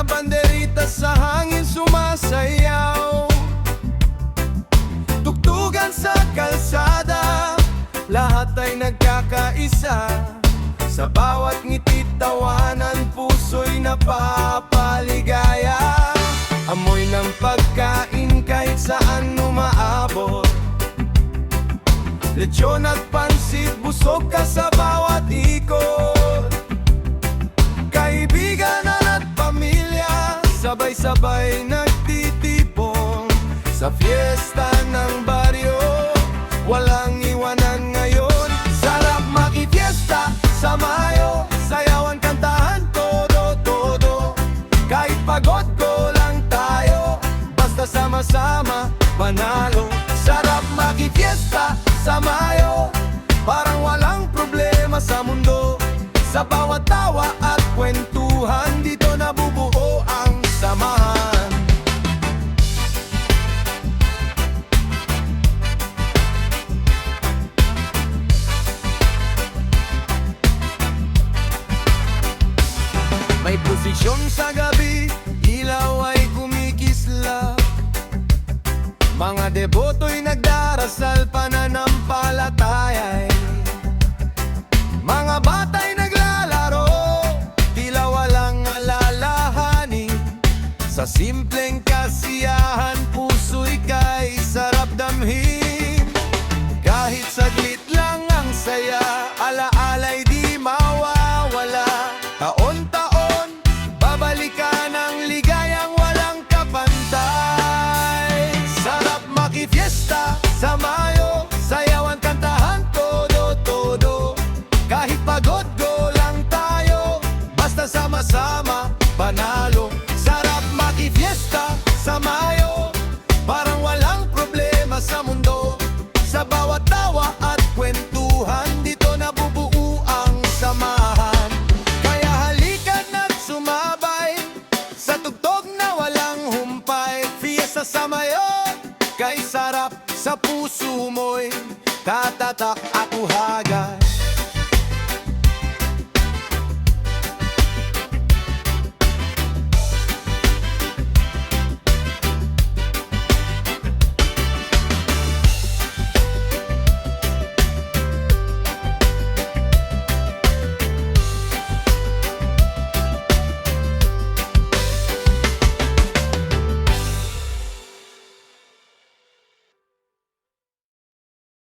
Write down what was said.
banderita sa hangin sumasayaw. Tugtugan sa kalsada, lahat ay nagkakaisa. Sa bawat ngiti, tawanan, puso'y napapaligaya. Amoy ng pagkain kahit saan umaabot. Lechon at pansit, busog ka sa bawat ikot. Kaibigan at pamilya, sabay-sabay nagtitipon. Sa fiesta ng baryo, walang iwanan ngayon. Sarap makifiesta sa Mayo, sayawan, kantahan, todo-todo. Kahit pagod ko lang tayo, basta sama-sama panalo. Sarap makifiesta sa Mayo, parang walang problema sa mundo. Sa bawat tawa at kwentuhan, dito nabubuo ang samahan. May prosesyon sa gabi, ilaw ay kumikislap. Mga deboto'y nagdarasal, pananampalataya'y mga bata'y naglalaro, tila walang alalahanin. Sa simpleng kasiyahan, puso'y kay sarap damhin. Kahit saglit lang ang saya, alaala'y di mawawala. Taon-taon, babalikan ang ligayang walang kapantay. Sarap makifiesta sa Mayo, sayawan, kantahan, todo-todo. Kahit pagod ko lang tayo, basta sama-sama panalo. Sarap makifiesta sa Mayo, parang walang problema sa mundo. Sa bawat tawa at kwentuhan, dito nabubuo ang samahan. Kaya halika't na't sumabay sa tugtog na walang humpay. Fiesta sa Mayo, kay sarap sa puso mo'y tatatak at uhagay.